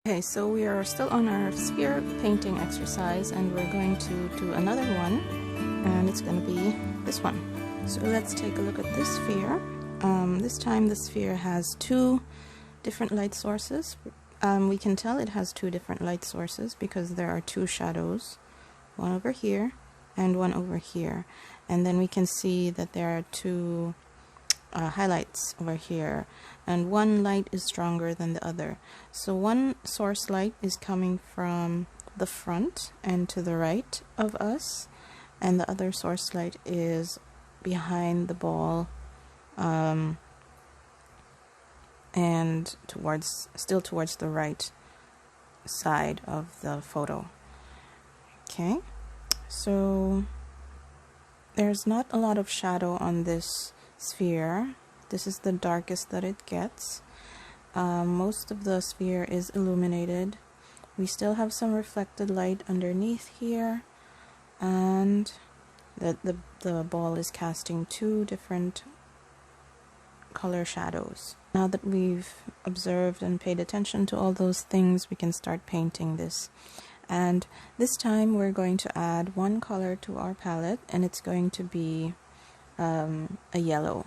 Okay, so we are still on our sphere painting exercise, and we're going to do another one, and it's going to be this one. So let's take a look at this sphere. This time the sphere has two different light sources. We can tell it has two different light sources because there are two shadows, one over here and one over here, and then we can see that there are two highlights over here, and one light is stronger than the other. So one source light is coming from the front and to the right of us, and the other source light is behind the ball and still towards the right side of the photo. Okay, so there's not a lot of shadow on this sphere. This is the darkest that it gets. Most of the sphere is illuminated. We still have some reflected light underneath here, and the ball is casting two different color shadows. Now that we've observed and paid attention to all those things, we can start painting this. And this time we're going to add one color to our palette, and it's going to be a yellow.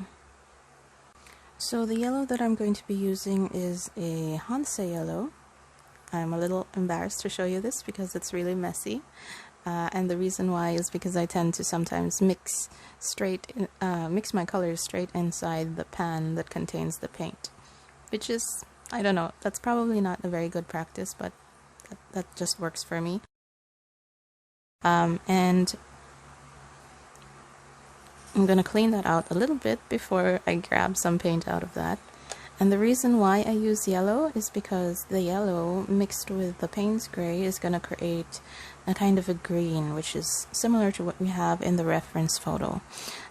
So the yellow that I'm going to be using is a Hansa Yellow. I'm a little embarrassed to show you this because it's really messy, and the reason why is because I tend to sometimes mix my colors straight inside the pan that contains the paint, which is, I don't know, that's probably not a very good practice, but that just works for me. And I'm going to clean that out a little bit before I grab some paint out of that. And the reason why I use yellow is because the yellow mixed with the Paynes Gray is going to create a kind of a green, which is similar to what we have in the reference photo.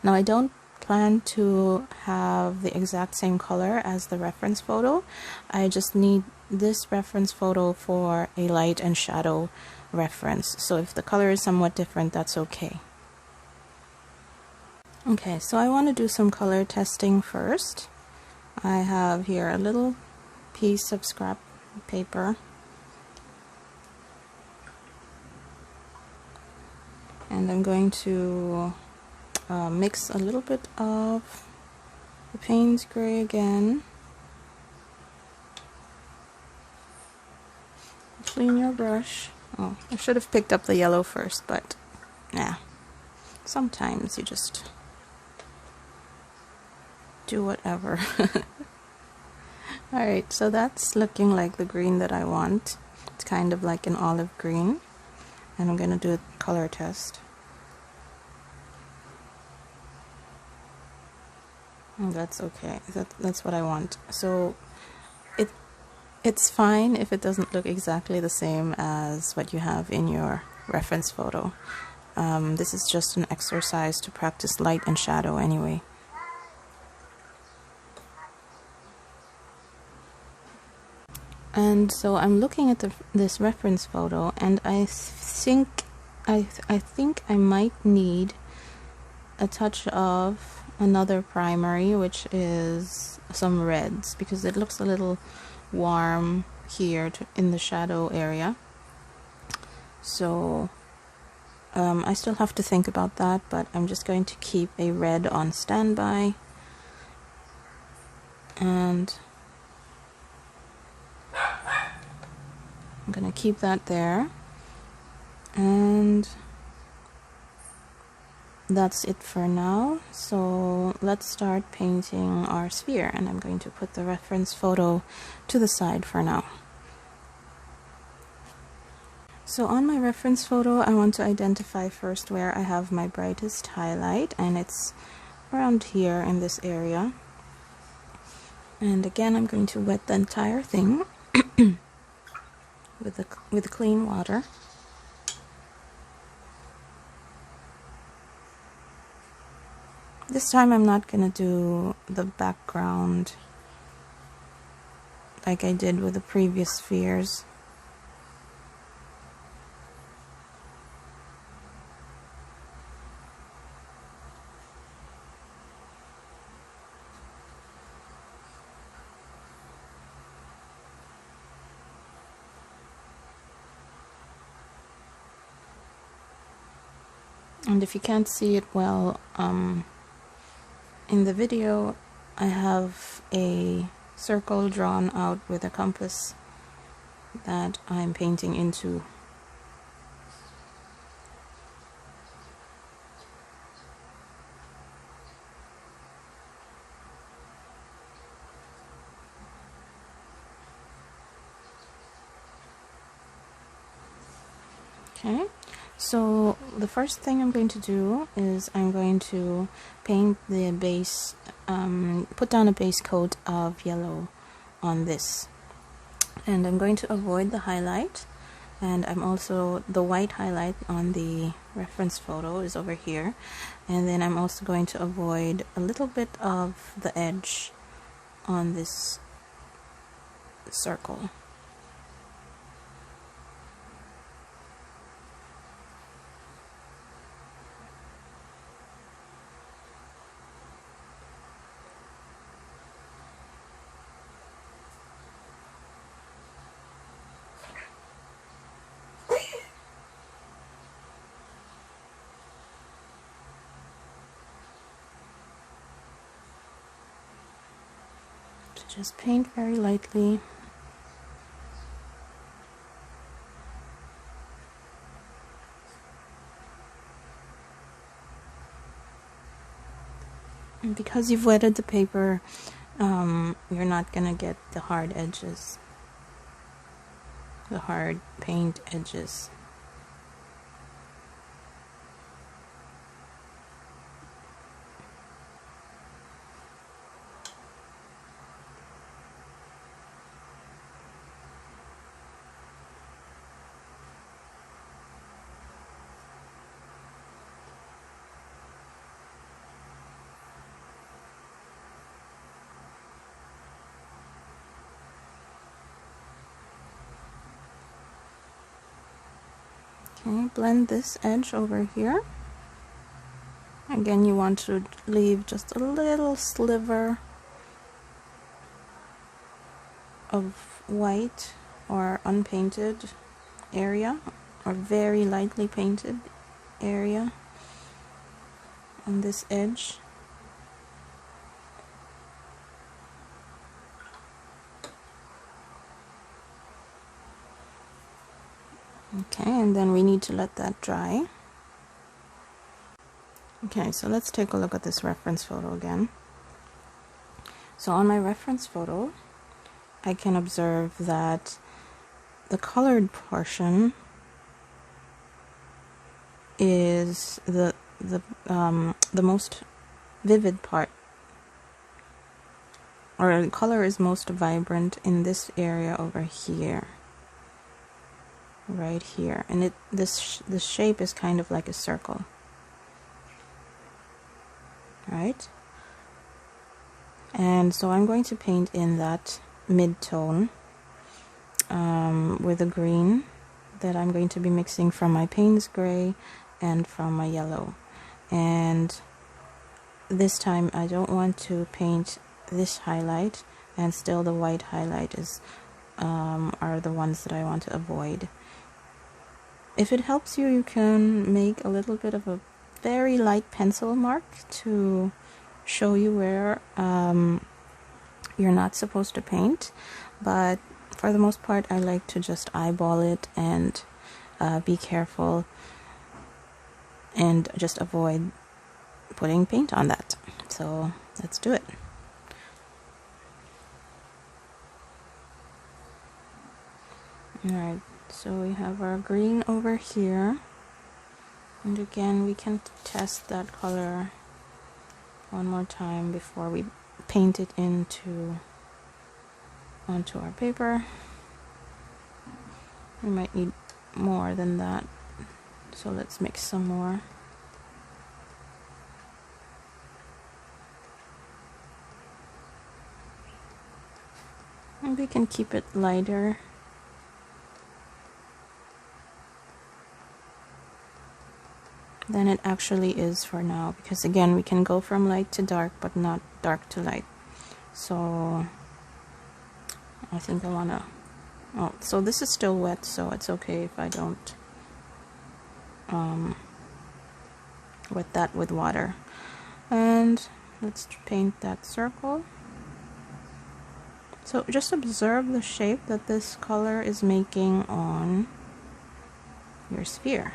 Now I don't plan to have the exact same color as the reference photo. I just need this reference photo for a light and shadow reference. So if the color is somewhat different, that's okay. Okay, so I want to do some color testing first. I have here a little piece of scrap paper, and I'm going to mix a little bit of the Paynes Gray again. Clean your brush. Oh, I should have picked up the yellow first, but yeah, sometimes you just do whatever. Alright, so that's looking like the green that I want. It's kind of like an olive green, and I'm going to do a color test. And that's okay. That's what I want. So it's fine if it doesn't look exactly the same as what you have in your reference photo. This is just an exercise to practice light and shadow anyway. And so I'm looking at this reference photo, and I think I might need a touch of another primary, which is some reds, because it looks a little warm here in the shadow area. So I still have to think about that, but I'm just going to keep a red on standby, and I'm going to keep that there, and that's it for now. So let's start painting our sphere, and I'm going to put the reference photo to the side for now. So on my reference photo, I want to identify first where I have my brightest highlight, and it's around here in this area. And again, I'm going to wet the entire thing with clean water. This time I'm not going to do the background like I did with the previous spheres. And if you can't see it well, in the video I have a circle drawn out with a compass that I'm painting into. Okay, so the first thing I'm going to do is I'm going to paint the base, put down a base coat of yellow on this. And I'm going to avoid the highlight, and I'm also, the white highlight on the reference photo is over here, and then I'm also going to avoid a little bit of the edge on this circle. Just paint very lightly. And because you've wetted the paper, you're not gonna get the hard edges, the hard paint edges. Okay, blend this edge over here. Again, you want to leave just a little sliver of white or unpainted area, or very lightly painted area on this edge. Okay, and then we need to let that dry. Okay, so let's take a look at this reference photo again. So on my reference photo, I can observe that the colored portion is the most vivid part, or the color is most vibrant in this area over here, right here, and this shape is kind of like a circle, right? And so I'm going to paint in that mid-tone with a green that I'm going to be mixing from my Paynes Gray and from my yellow. And this time I don't want to paint this highlight, and still the white highlight is are the ones that I want to avoid. If it helps you, you can make a little bit of a very light pencil mark to show you where you're not supposed to paint, but for the most part I like to just eyeball it and be careful and just avoid putting paint on that. So let's do it. Alright, so we have our green over here, and again we can test that color one more time before we paint it onto our paper. We might need more than that, so let's mix some more. And we can keep it lighter. Than it actually is for now, because again we can go from light to dark but not dark to light. So I think I wanna, oh, so this is still wet, so it's okay if I don't with water. And let's paint that circle. So just observe the shape that this color is making on your sphere.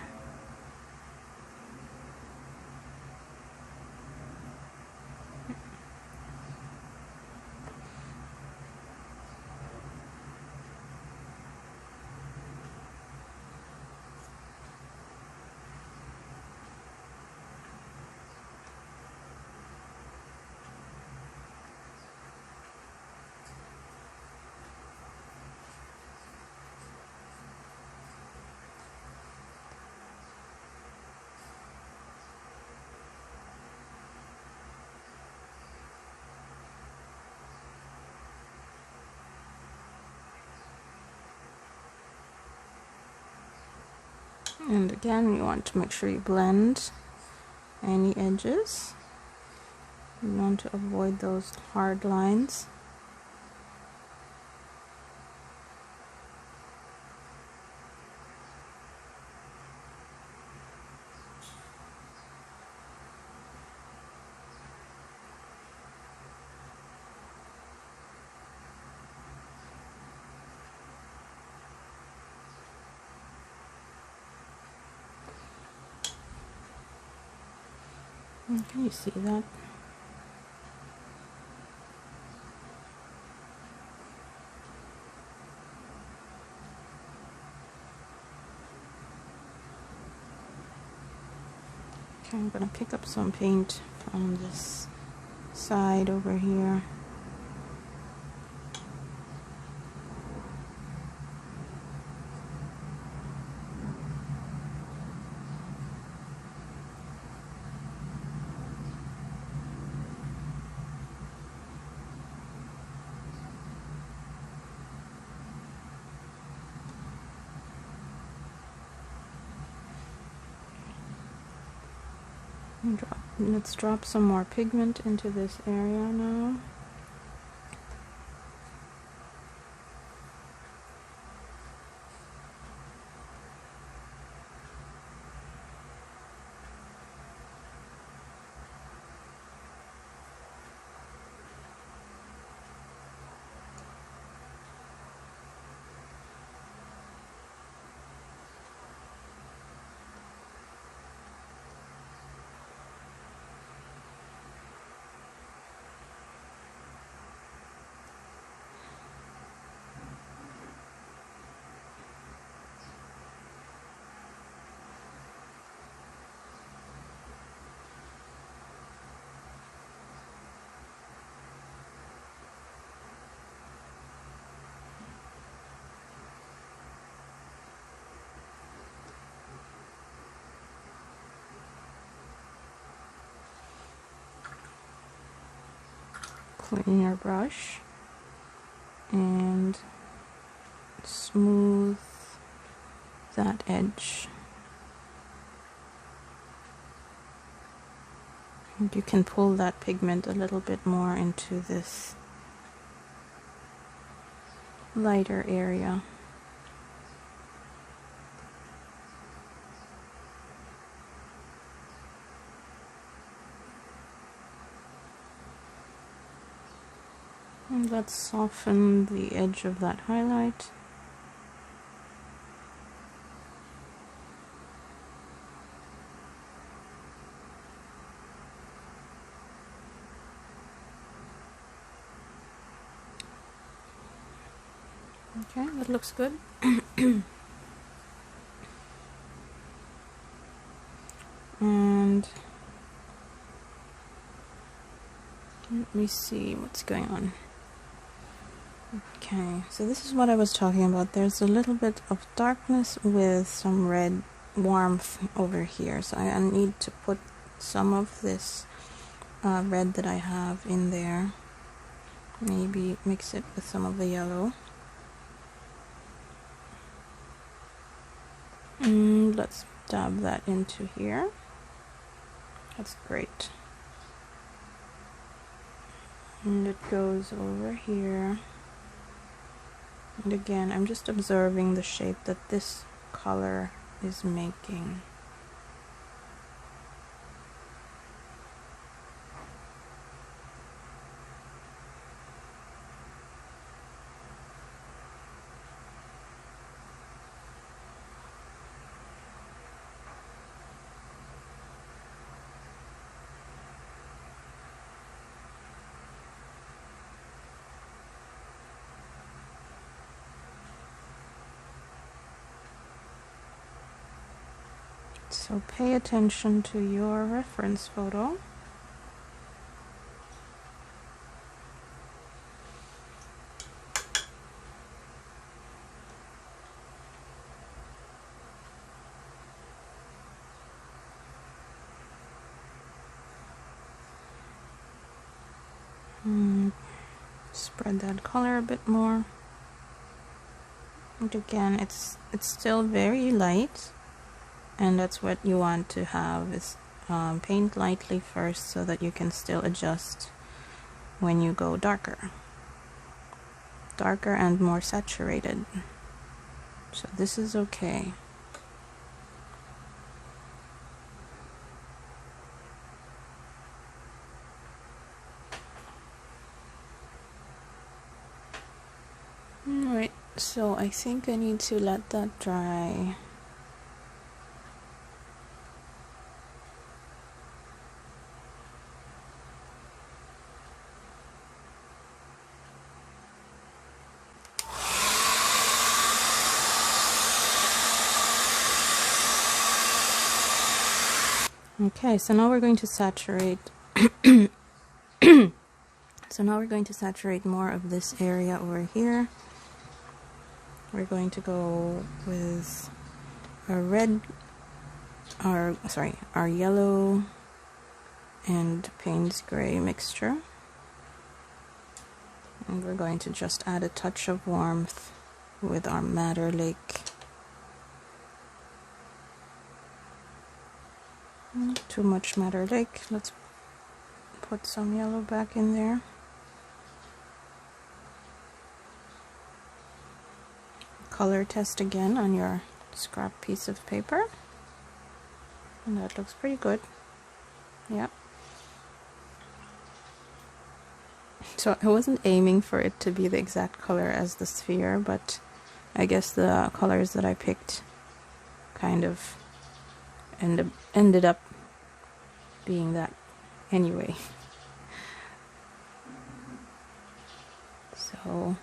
And again, you want to make sure you blend any edges. You want to avoid those hard lines. Can you see that? Okay, I'm going to pick up some paint from this side over here. Let's drop some more pigment into this area now. Clean your brush and smooth that edge. And you can pull that pigment a little bit more into this lighter area. And let's soften the edge of that highlight. Okay, that looks good. And let me see what's going on. Okay, so this is what I was talking about. There's a little bit of darkness with some red warmth over here. So I need to put some of this red that I have in there. Maybe mix it with some of the yellow. And let's dab that into here. That's great. And it goes over here. And again, I'm just observing the shape that this color is making. So pay attention to your reference photo. Spread that color a bit more. And again, it's still very light, and that's what you want to have, is paint lightly first so that you can still adjust when you go darker and more saturated. So this is okay. Alright, so I think I need to let that dry. Okay, so now we're going to saturate more of this area over here. We're going to go with our yellow and Paynes Gray mixture. And we're going to just add a touch of warmth with our Madder Lake. Not too much Madder Lake. Let's put some yellow back in there. Color test again on your scrap piece of paper. And that looks pretty good. Yep. So I wasn't aiming for it to be the exact color as the sphere, but I guess the colors that I picked kind of ended up being that anyway. So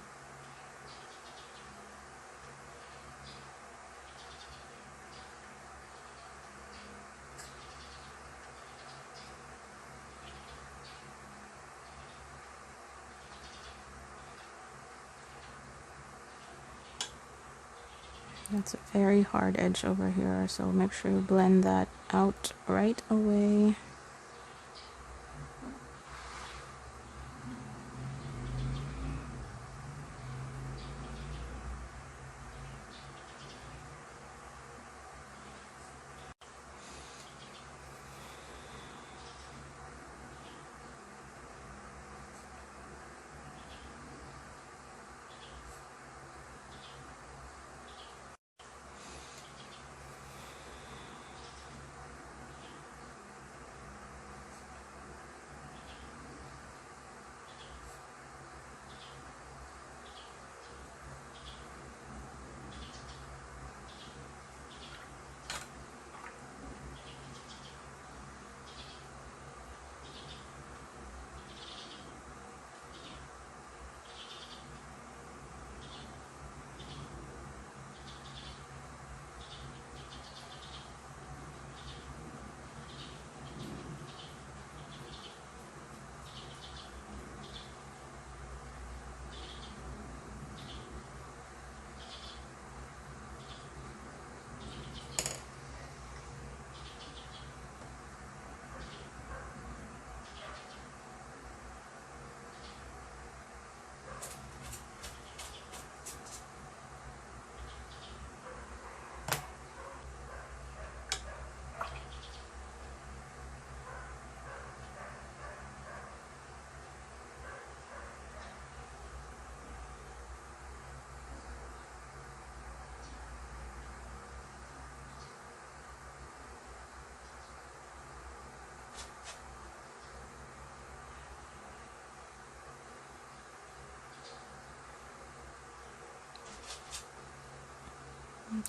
that's a very hard edge over here, so make sure you blend that out right away.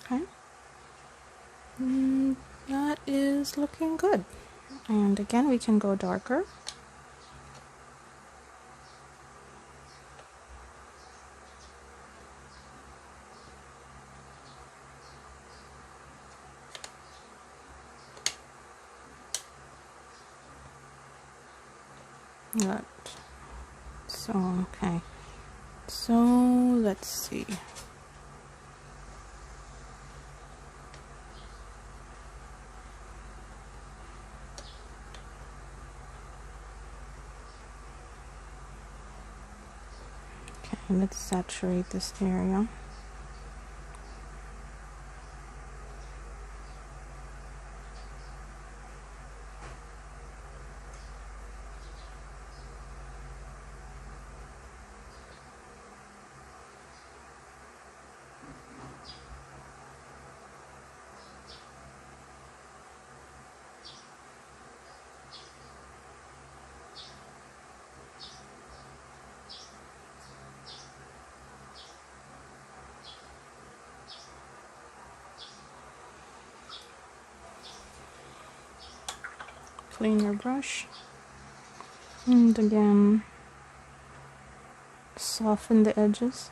Okay. That is looking good. And again, we can go darker. Right. So, okay. So, let's see. Okay, let's saturate this area. Clean your brush. And again, soften the edges.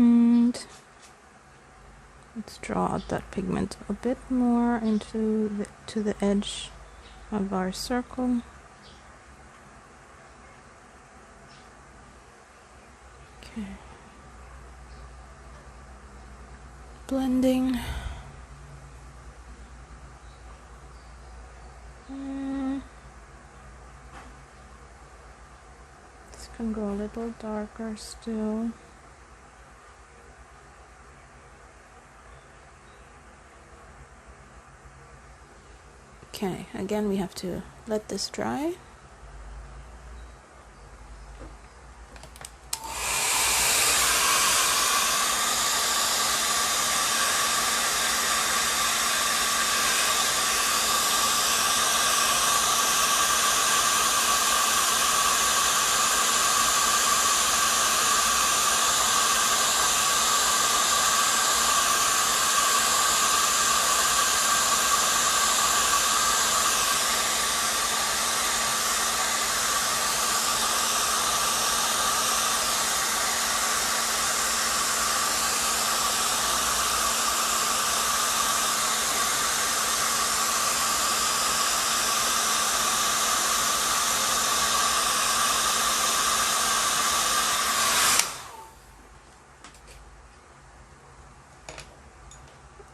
And let's draw out that pigment a bit more into the edge of our circle. Okay. Blending. This can go a little darker still. Okay, again we have to let this dry.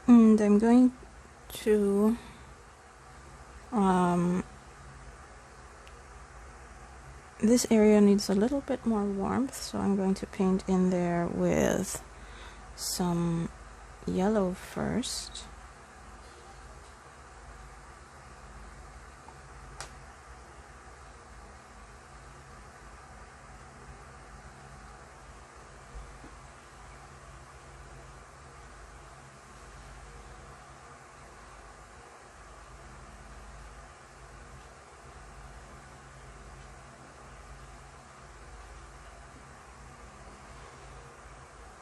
And I'm going to this area needs a little bit more warmth, so I'm going to paint in there with some yellow first.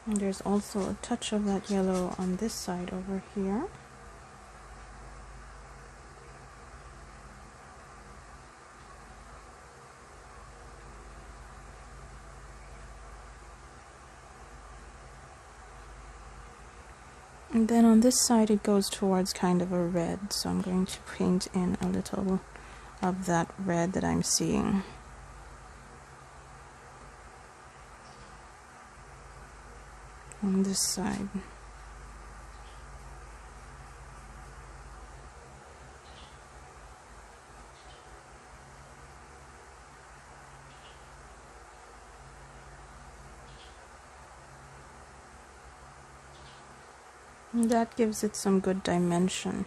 And there's also a touch of that yellow on this side over here. And then on this side it goes towards kind of a red, so I'm going to paint in a little of that red that I'm seeing. On this side. And that gives it some good dimension.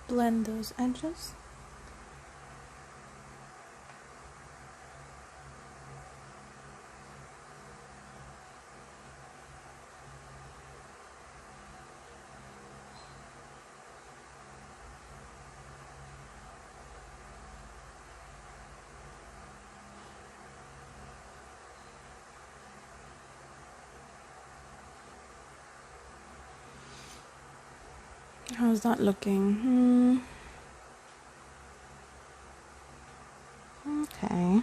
Blend those edges. How's that looking? Okay.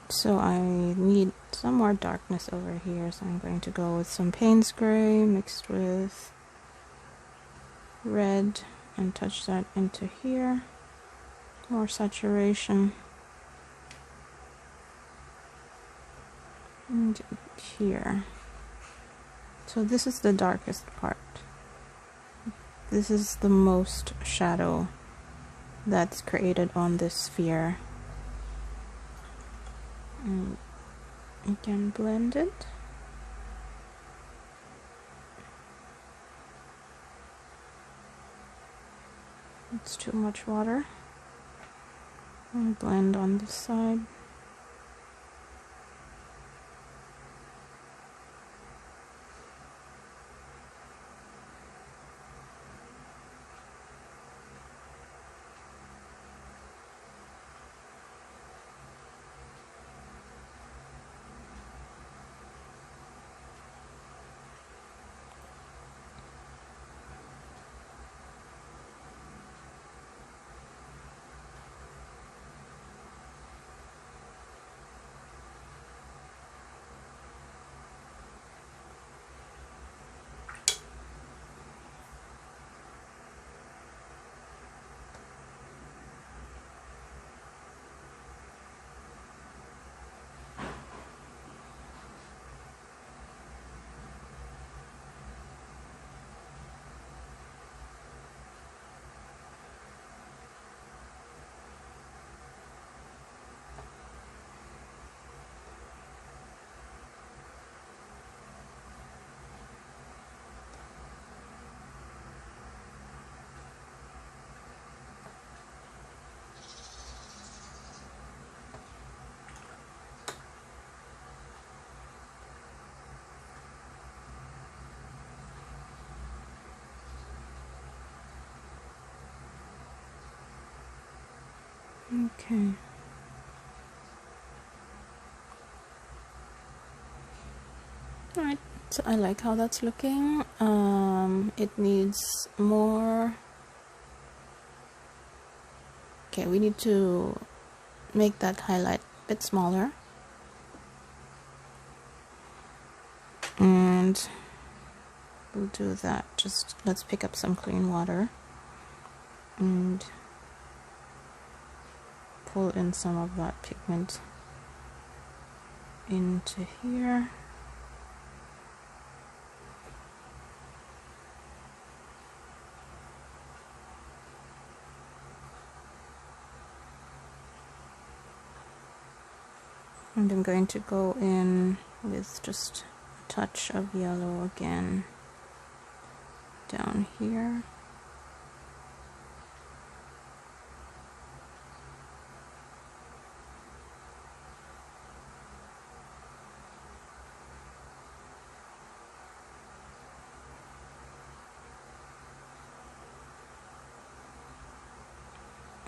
So I need some more darkness over here, so I'm going to go with some Paynes Gray mixed with red and touch that into here. More saturation. And here. So this is the darkest part. This is the most shadow that's created on this sphere. And again, blend it. It's too much water. And blend on this side. Okay. Alright, so I like how that's looking. It needs more. Okay, we need to make that highlight a bit smaller. And we'll do that. Just let's pick up some clean water and pull in some of that pigment into here. And I'm going to go in with just a touch of yellow again down here.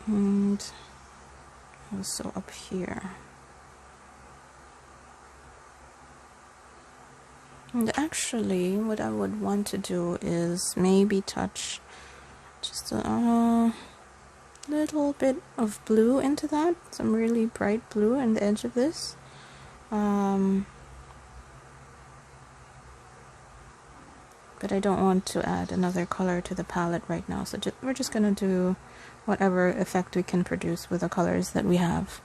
And also up here. And actually, what I would want to do is maybe touch just a little bit of blue into that, some really bright blue on the edge of this. But I don't want to add another color to the palette right now, so we're just gonna do whatever effect we can produce with the colors that we have.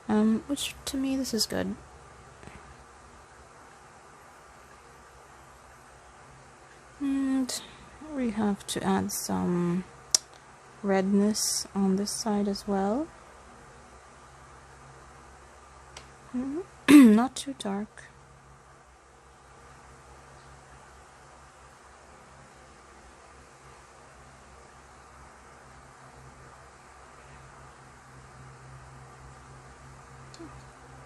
Which to me this is good. And we have to add some redness on this side as well. Not too dark.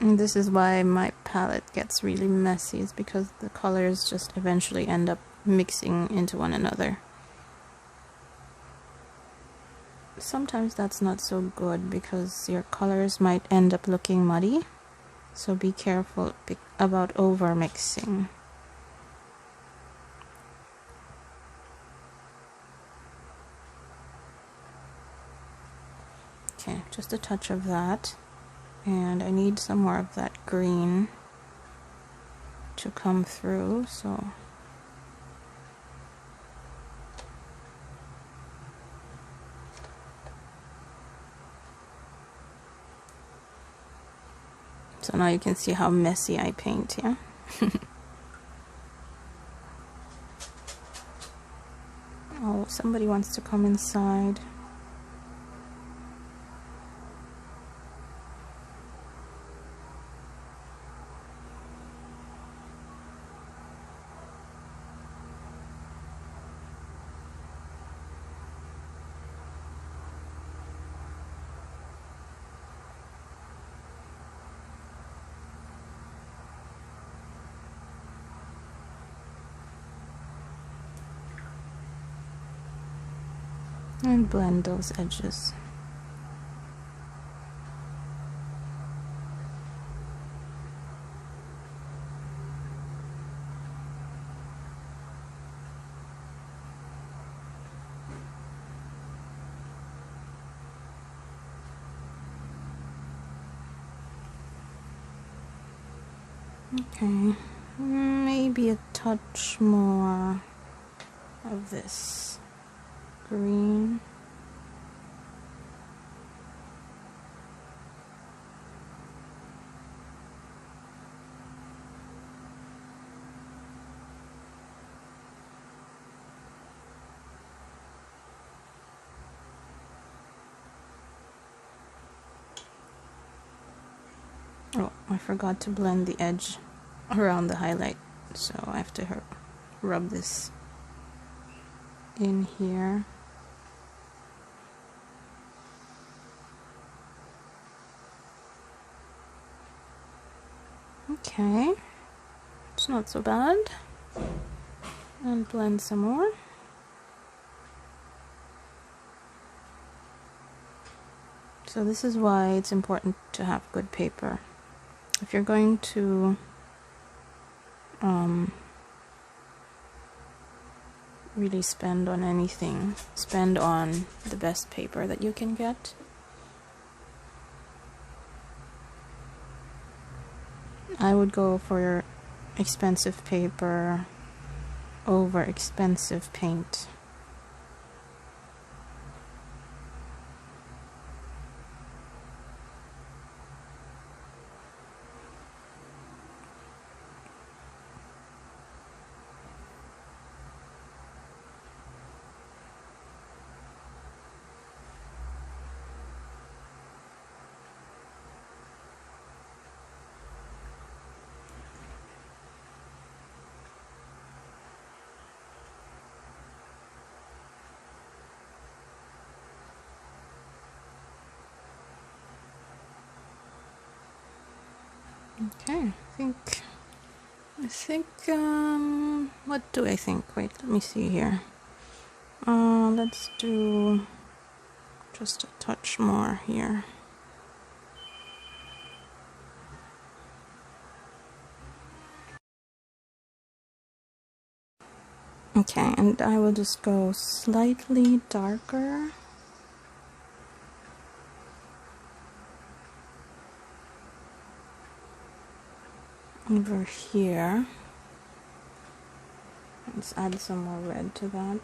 And this is why my palette gets really messy, is because the colors just eventually end up mixing into one another. Sometimes that's not so good because your colors might end up looking muddy, so be careful about over mixing. Okay, just a touch of that, and I need some more of that green to come through, so now you can see how messy I paint, yeah? Oh, somebody wants to come inside. And blend those edges. Okay, maybe a touch more of this green. Oh, I forgot to blend the edge around the highlight, so I have to rub this in here. Okay, it's not so bad. And blend some more. So this is why it's important to have good paper. If you're going to really spend on anything, spend on the best paper that you can get. I would go for expensive paper over expensive paint. Okay, I think, what do I think? Wait, let me see here. Let's do just a touch more here. Okay, and I will just go slightly darker. Over here. Let's add some more red to that.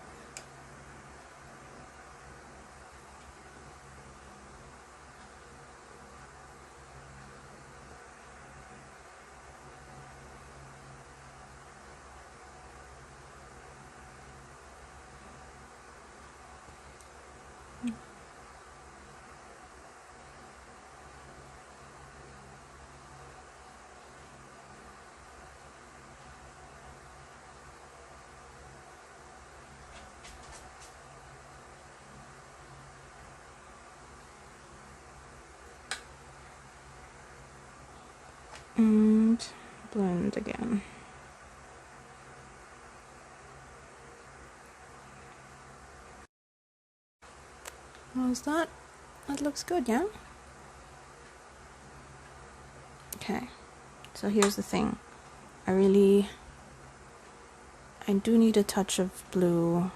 And blend again. How's that? That looks good, yeah? Okay, so here's the thing. I do need a touch of blue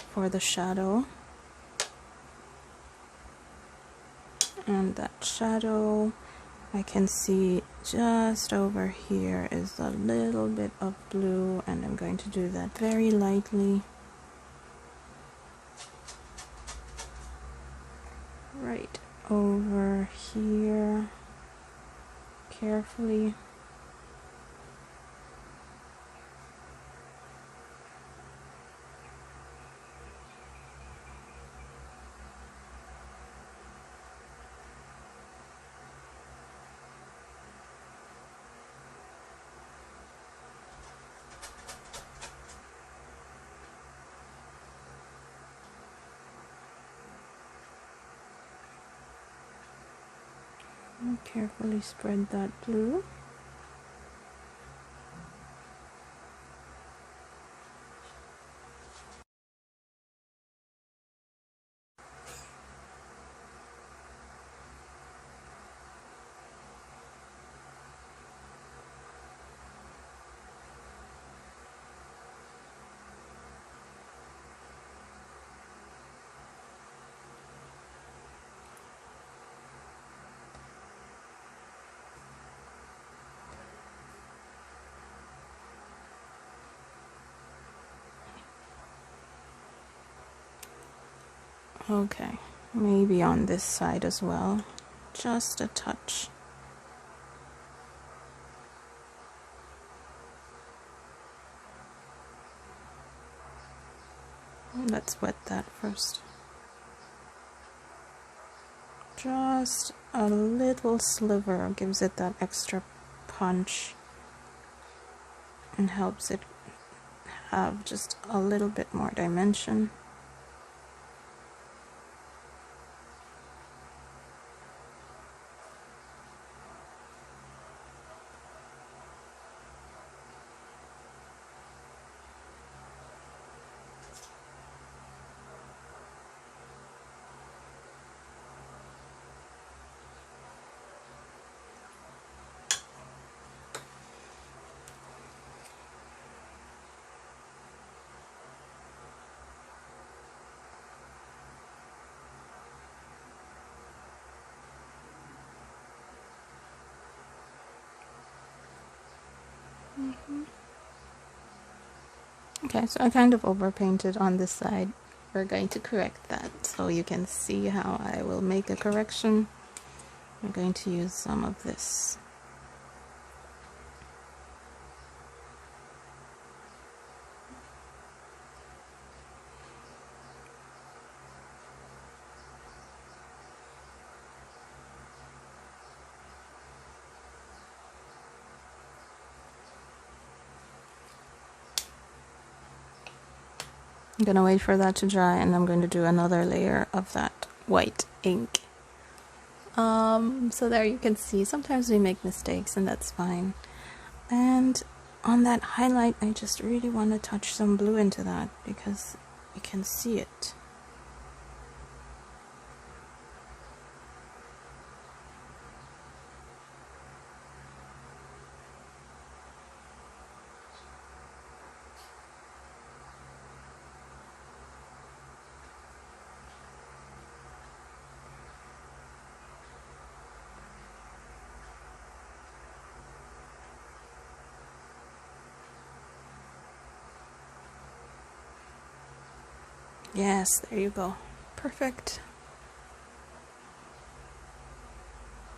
for the shadow. And that shadow, I can see just over here is a little bit of blue, and I'm going to do that very lightly. Right over here, carefully. And carefully spread that blue. Okay, maybe on this side as well, just a touch. Let's wet that first. Just a little sliver gives it that extra punch and helps it have just a little bit more dimension. Okay, so I kind of overpainted on this side. We're going to correct that so you can see how I will make a correction. We're going to use some of this. I'm gonna wait for that to dry, and I'm going to do another layer of that white ink. So there you can see, sometimes we make mistakes and that's fine. And on that highlight, I just really want to touch some blue into that because you can see it. Yes, there you go. Perfect.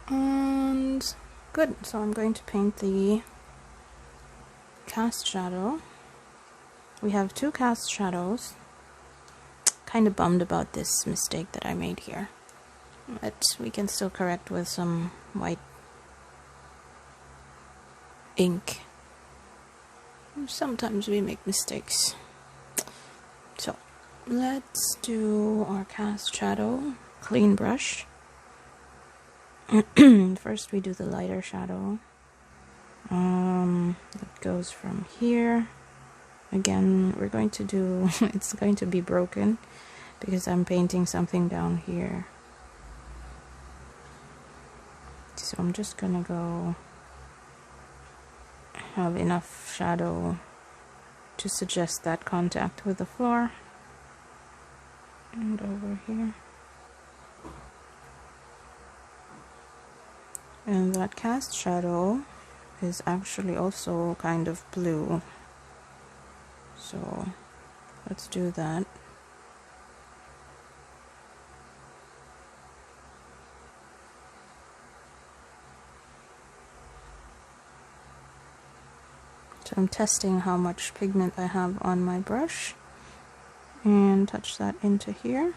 And good. So I'm going to paint the cast shadow. We have two cast shadows. Kind of bummed about this mistake that I made here, but we can still correct with some white ink. Sometimes we make mistakes. So let's do our cast shadow. Clean brush. First we do the lighter shadow. That goes from here. Again, we're going to do, it's going to be broken because I'm painting something down here. So I'm just gonna go have enough shadow to suggest that contact with the floor. And over here. And that cast shadow is actually also kind of blue. So let's do that. So I'm testing how much pigment I have on my brush and touch that into here.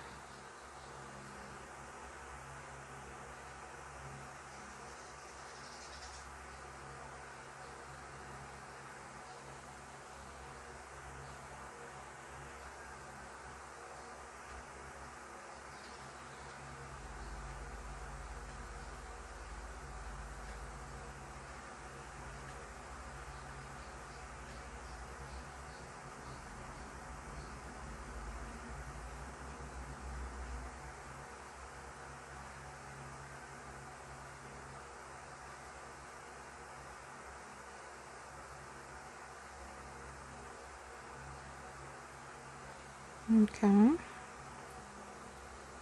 Okay.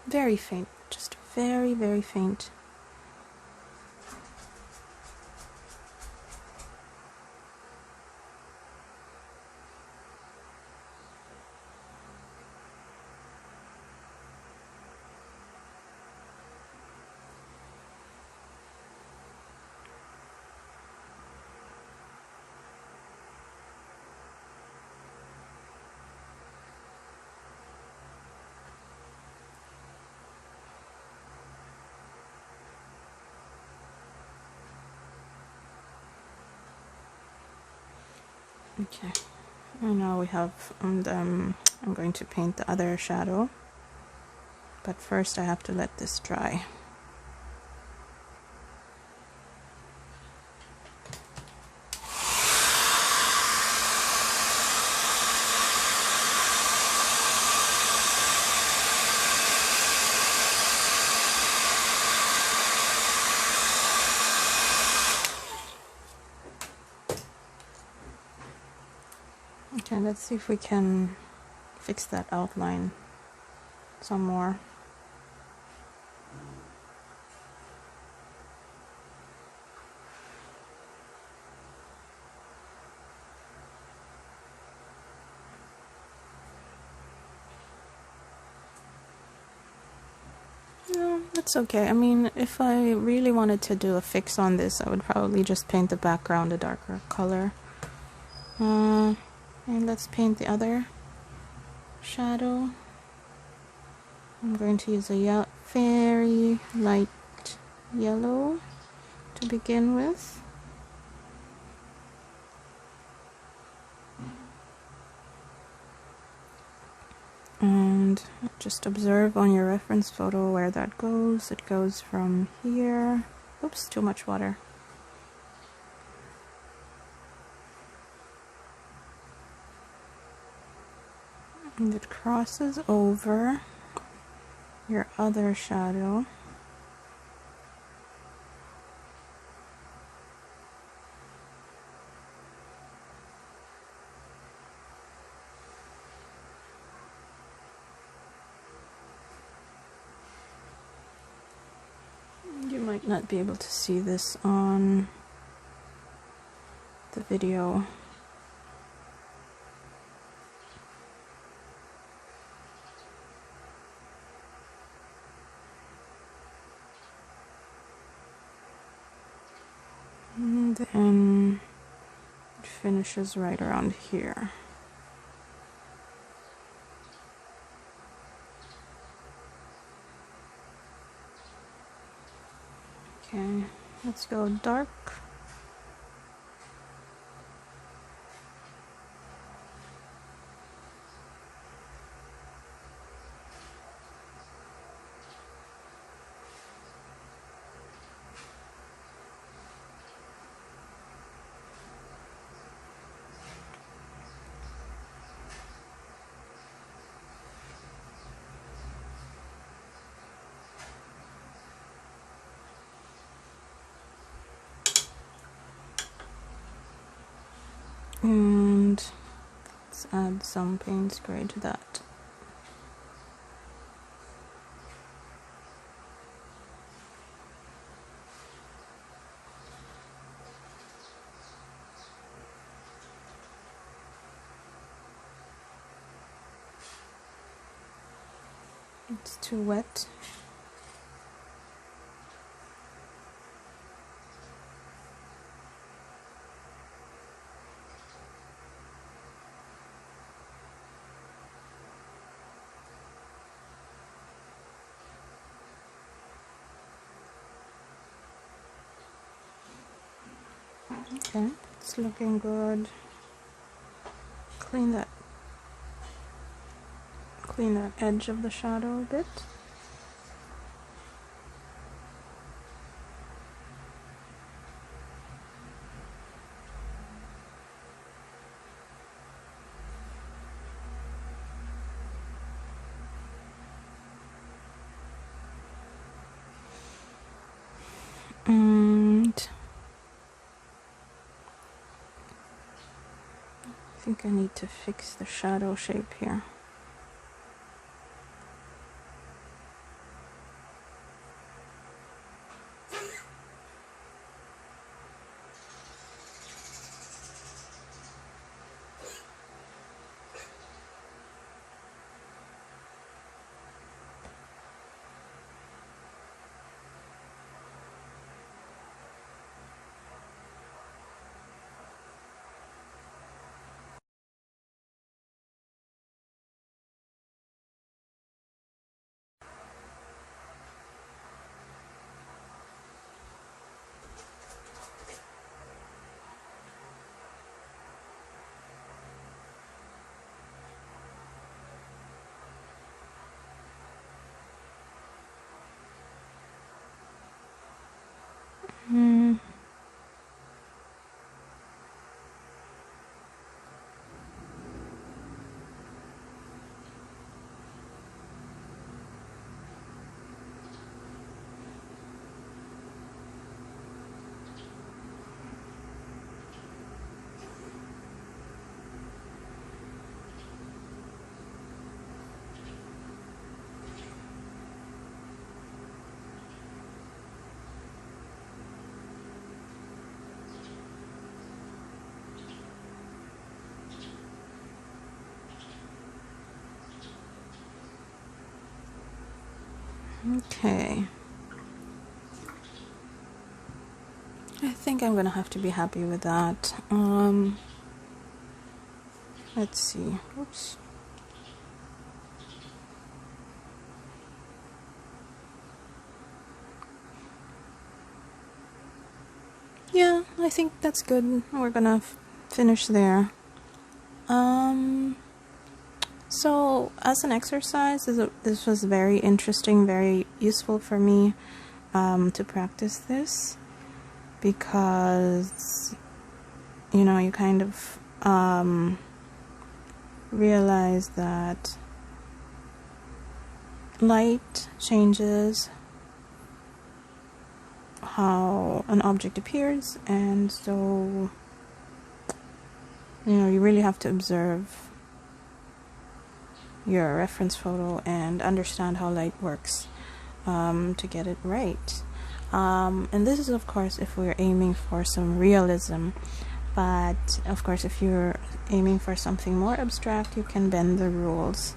Very faint, just very, very faint. Okay, and now we have, I'm going to paint the other shadow, but first I have to let this dry. Okay, let's see if we can fix that outline some more. No, that's okay. I mean, if I really wanted to do a fix on this, I would probably just paint the background a darker color. And let's paint the other shadow. I'm going to use a very light yellow to begin with. And just observe on your reference photo where that goes. It goes from here. Oops, too much water. And it crosses over your other shadow. You might not be able to see this on the video. And then it finishes right around here. Okay, let's go dark. And let's add some Paynes Gray to that. It's too wet. Okay, it's looking good. Clean that edge of the shadow a bit. And I think I need to fix the shadow shape here. Okay. I think I'm gonna have to be happy with that. Let's see. Oops. Yeah, I think that's good. We're gonna finish there. So as an exercise, this was very interesting, very useful for me to practice this, because you know, you kind of realize that light changes how an object appears, and so you know, you really have to observe your reference photo and understand how light works to get it right. And this is, of course, if we're aiming for some realism, but of course, if you're aiming for something more abstract, you can bend the rules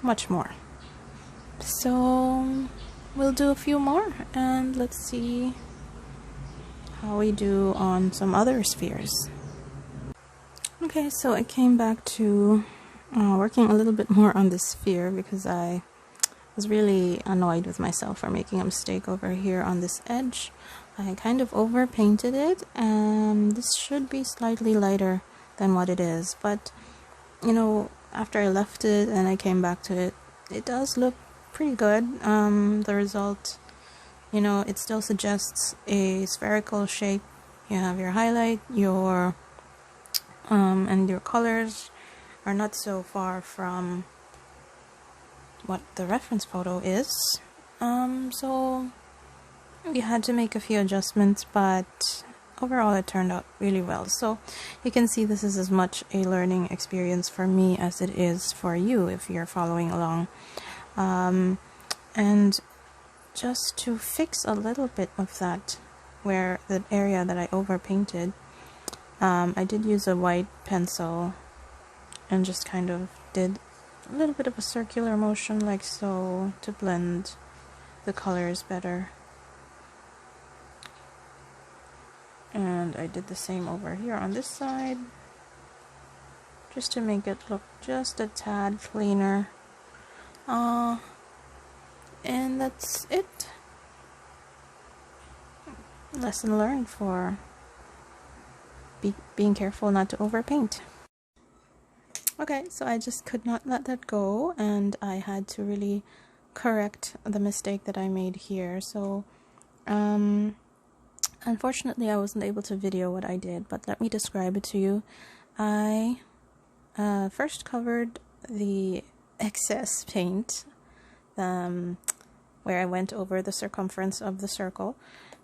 much more. So we'll do a few more, and let's see how we do on some other spheres. Okay, so I came back to working a little bit more on this sphere, because I was really annoyed with myself for making a mistake over here on this edge. I kind of over painted it, and this should be slightly lighter than what it is, but you know, after I left it and I came back to it, it does look pretty good. The result, you know, it still suggests a spherical shape. You have your highlight, your and your colors are not so far from what the reference photo is. So we had to make a few adjustments, but overall it turned out really well. So you can see this is as much a learning experience for me as it is for you if you're following along. And just to fix a little bit of that, where the area that I overpainted, I did use a white pencil and just kind of did a little bit of a circular motion like so to blend the colors better. And I did the same over here on this side, just to make it look just a tad cleaner. And that's it. Lesson learned for being careful not to overpaint. Okay, so I just could not let that go, and I had to really correct the mistake that I made here. So unfortunately I wasn't able to video what I did, but let me describe it to you. I first covered the excess paint where I went over the circumference of the circle.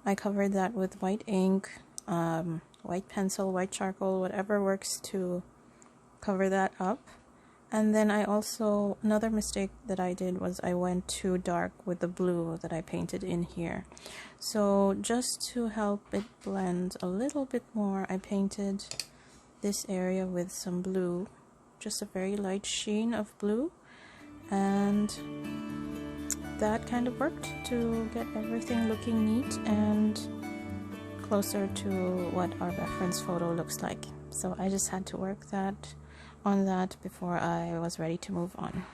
I covered that with white ink, white pencil, white charcoal, whatever works to cover that up. And then I also, another mistake that I did was I went too dark with the blue that I painted in here. So just to help it blend a little bit more, I painted this area with some blue, just a very light sheen of blue, and that kind of worked to get everything looking neat and closer to what our reference photo looks like. So I just had to work on that before I was ready to move on.